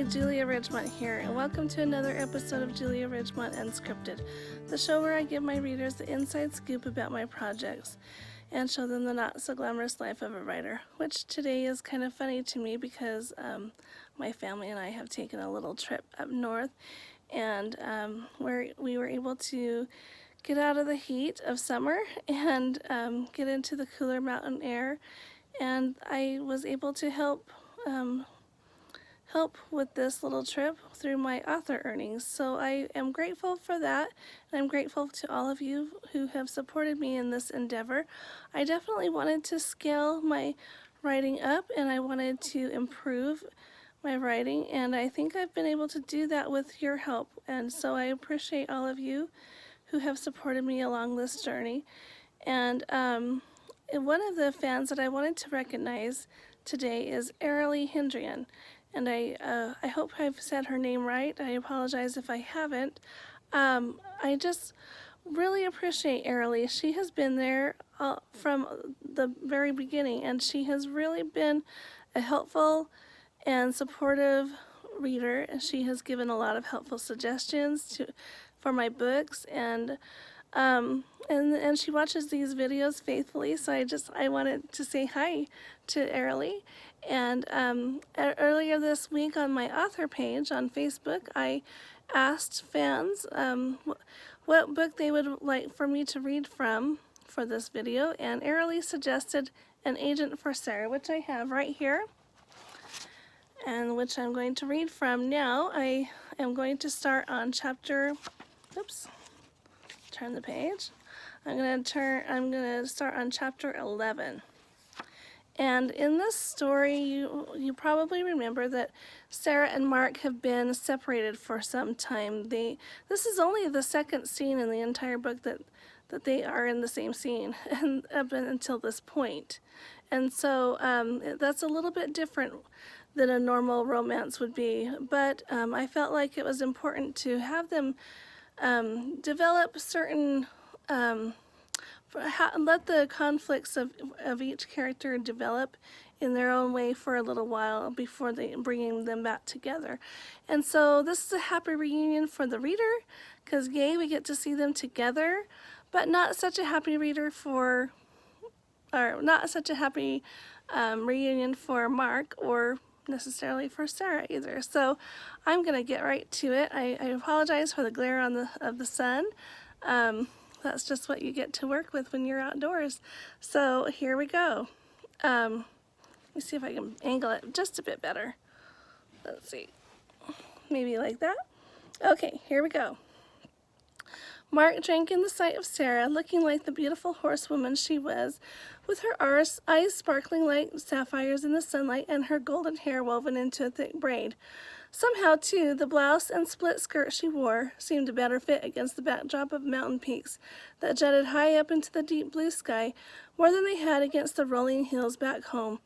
Hi, Julia Ridgmont here, and welcome to another episode of Julia Ridgmont Unscripted, the show where I give my readers the inside scoop about my projects and show them the not-so-glamorous life of a writer, which today is kind of funny to me because my family and I have taken a little trip up north, and where we were able to get out of the heat of summer and get into the cooler mountain air, and I was able to help with this little trip through my author earnings. So I am grateful for that, and I'm grateful to all of you who have supported me in this endeavor. I definitely wanted to scale my writing up, and I wanted to improve my writing, and I think I've been able to do that with your help, and so I appreciate all of you who have supported me along this journey. And one of the fans that I wanted to recognize today is Ariely Hendrian, and I hope I've said her name right. I apologize if I haven't. I just really appreciate Ariely. She has been there from the very beginning, and she has really been a helpful and supportive reader. She has given a lot of helpful suggestions for my books, and she watches these videos faithfully, so I wanted to say hi to Ariely. And earlier this week on my author page on Facebook, I asked fans what book they would like for me to read from for this video, and Ariely suggested An Agent for Sarah, which I have right here, and which I'm going to read from now. I am going to start on chapter, turn the page. I'm going to start on chapter 11. And in this story, you probably remember that Sarah and Mark have been separated for some time. This is only the second scene in the entire book that they are in the same scene, and up until this point. And so that's a little bit different than a normal romance would be. But I felt like it was important to have them develop certain let the conflicts of each character develop in their own way for a little while before bringing them back together. And so this is a happy reunion for the reader, because yay, we get to see them together, but not such a happy reunion for Mark, or necessarily for Sarah either. So I'm gonna get right to it. I apologize for the glare of the sun. That's just what you get to work with when you're outdoors. So here we go. Let me see if I can angle it just a bit better. Let's see. Maybe like that. Okay, here we go. Mark drank in the sight of Sarah, looking like the beautiful horsewoman she was, with her eyes sparkling like sapphires in the sunlight and her golden hair woven into a thick braid. Somehow, too, the blouse and split skirt she wore seemed a better fit against the backdrop of mountain peaks that jutted high up into the deep blue sky, more than they had against the rolling hills back home.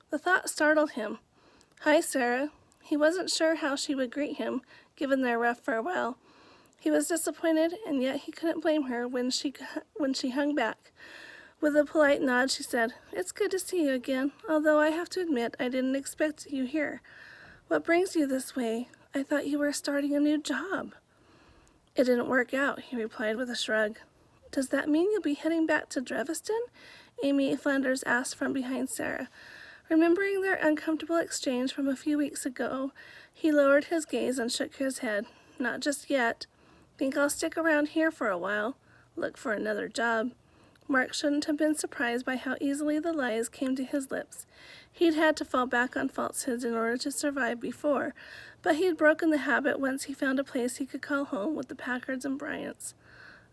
The thought startled him. Hi, Sarah. He wasn't sure how she would greet him, given their rough farewell. He was disappointed, and yet he couldn't blame her when she hung back. With a polite nod, she said, "It's good to see you again, although I have to admit I didn't expect you here. What brings you this way? I thought you were starting a new job." "It didn't work out," he replied with a shrug. "Does that mean you'll be heading back to Dreveston?" Amy Flanders asked from behind Sarah. Remembering their uncomfortable exchange from a few weeks ago, he lowered his gaze and shook his head. "Not just yet. Think I'll stick around here for a while. Look for another job." Mark shouldn't have been surprised by how easily the lies came to his lips. He'd had to fall back on falsehoods in order to survive before, but he'd broken the habit once he found a place he could call home with the Packards and Bryants.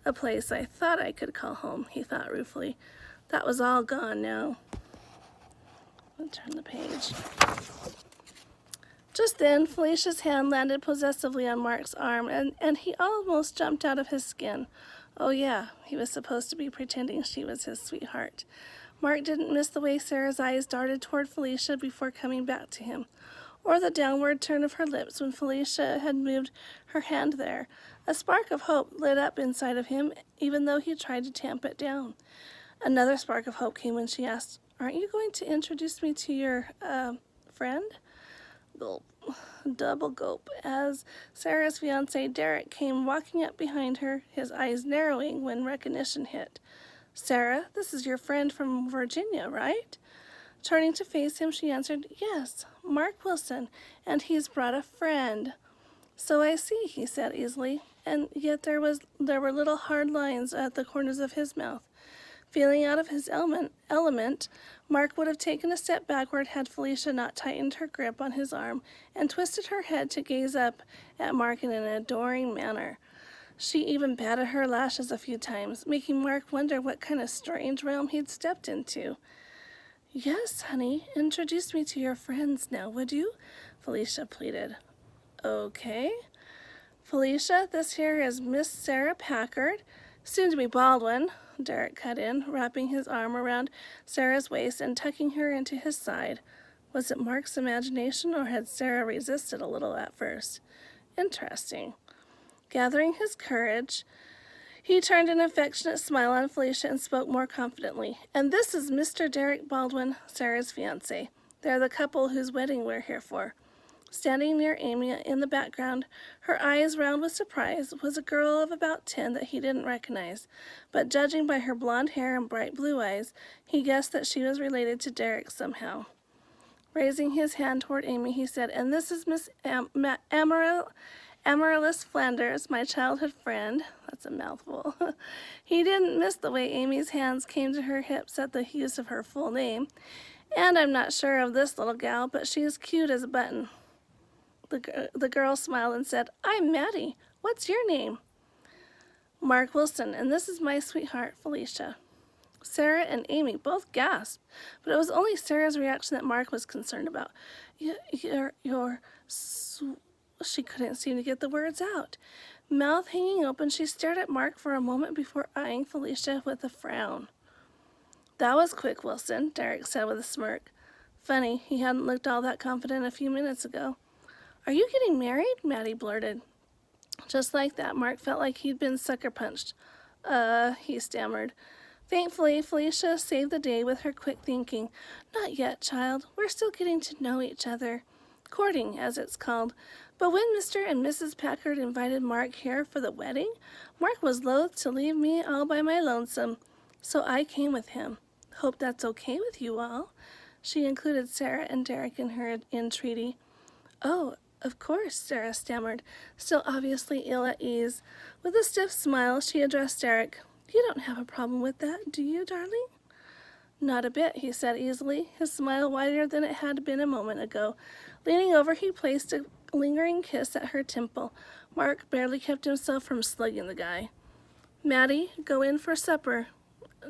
"A place I thought I could call home," he thought ruefully. That was all gone now. I'll turn the page. Just then, Felicia's hand landed possessively on Mark's arm, and he almost jumped out of his skin. Oh yeah, he was supposed to be pretending she was his sweetheart. Mark didn't miss the way Sarah's eyes darted toward Felicia before coming back to him, or the downward turn of her lips when Felicia had moved her hand there. A spark of hope lit up inside of him, even though he tried to tamp it down. Another spark of hope came when she asked, "Aren't you going to introduce me to your, friend?" Gulp. double gulp as Sarah's fiance Derek came walking up behind her, his eyes narrowing when recognition hit. "Sarah, this is your friend from Virginia, right?" Turning to face him, she answered, "Yes, Mark Wilson, and he's brought a friend." "So I see," he said easily, and yet there were little hard lines at the corners of his mouth. Feeling out of his element, Mark would have taken a step backward had Felicia not tightened her grip on his arm and twisted her head to gaze up at Mark in an adoring manner. She even batted her lashes a few times, making Mark wonder what kind of strange realm he'd stepped into. "Yes, honey, introduce me to your friends now, would you?" Felicia pleaded. "Okay. Felicia, this here is Miss Sarah Packard, soon to be Baldwin," Derek cut in, wrapping his arm around Sarah's waist and tucking her into his side. Was it Mark's imagination, or had Sarah resisted a little at first? Interesting. Gathering his courage, he turned an affectionate smile on Felicia and spoke more confidently. "And this is Mr. Derek Baldwin, Sarah's fiancé. They're the couple whose wedding we're here for." Standing near Amy in the background, her eyes round with surprise, was a girl of about 10 that he didn't recognize, but judging by her blonde hair and bright blue eyes, he guessed that she was related to Derek somehow. Raising his hand toward Amy, he said, "And this is Miss Amaryllis Flanders, my childhood friend." That's a mouthful. He didn't miss the way Amy's hands came to her hips at the use of her full name. "And I'm not sure of this little gal, but she's cute as a button." The girl smiled and said, "I'm Maddie. What's your name?" "Mark Wilson, and this is my sweetheart, Felicia." Sarah and Amy both gasped, but it was only Sarah's reaction that Mark was concerned about. She couldn't seem to get the words out. Mouth hanging open, she stared at Mark for a moment before eyeing Felicia with a frown. "That was quick, Wilson," Derek said with a smirk. Funny, he hadn't looked all that confident a few minutes ago. "Are you getting married?" Maddie blurted. Just like that, Mark felt like he'd been sucker punched. He stammered. Thankfully, Felicia saved the day with her quick thinking. "Not yet, child. We're still getting to know each other. Courting, as it's called. But when Mr. and Mrs. Packard invited Mark here for the wedding, Mark was loath to leave me all by my lonesome, so I came with him. Hope that's okay with you all." She included Sarah and Derek in her entreaty. "Oh, of course," Sarah stammered, still obviously ill at ease. With a stiff smile, she addressed Derek. "You don't have a problem with that, do you, darling?" "Not a bit," he said easily, his smile wider than it had been a moment ago. Leaning over, he placed a lingering kiss at her temple. Mark barely kept himself from slugging the guy. "Maddie, go in for supper,"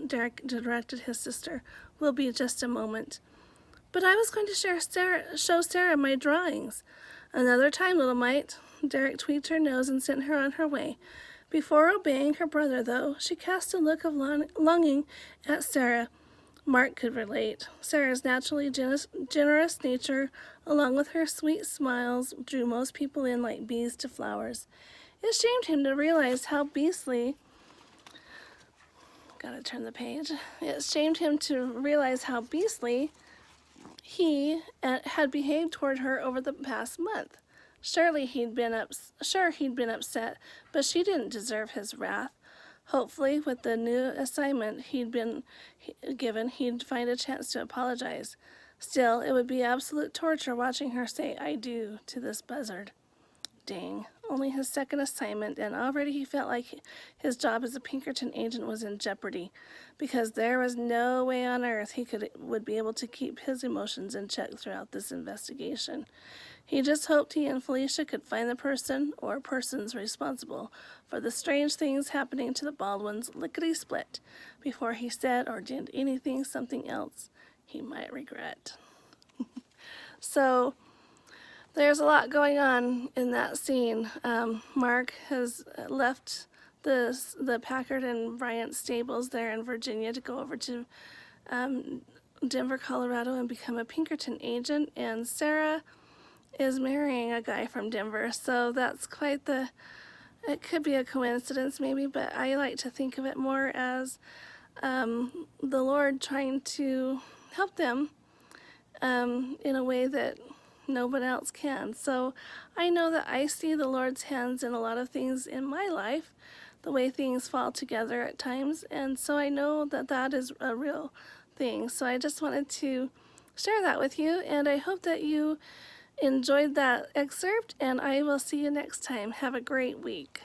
Derek directed his sister. "We'll be just a moment." "But I was going to show Sarah my drawings." "Another time, little mite." Derek tweaked her nose and sent her on her way. Before obeying her brother, though, she cast a look of longing at Sarah. Mark could relate. Sarah's naturally generous nature, along with her sweet smiles, drew most people in like bees to flowers. It shamed him to realize how beastly... Gotta turn the page. It shamed him to realize how beastly he had behaved toward her over the past month. Sure, he'd been upset, but she didn't deserve his wrath. Hopefully, with the new assignment he'd been given, he'd find a chance to apologize. Still, it would be absolute torture watching her say "I do" to this buzzard. Dang, only his second assignment, and already he felt like his job as a Pinkerton agent was in jeopardy, because there was no way on earth he would be able to keep his emotions in check throughout this investigation. He just hoped he and Felicia could find the person or persons responsible for the strange things happening to the Baldwins lickety-split before he said or did something else he might regret. So there's a lot going on in that scene. Mark has left the Packard and Bryant stables there in Virginia to go over to Denver, Colorado and become a Pinkerton agent, and Sarah is marrying a guy from Denver, so that's quite it could be a coincidence maybe, but I like to think of it more as the Lord trying to help them in a way that no one else can. So I know that I see the Lord's hands in a lot of things in my life, the way things fall together at times, and so I know that that is a real thing. So I just wanted to share that with you, and I hope that you enjoyed that excerpt, and I will see you next time. Have a great week.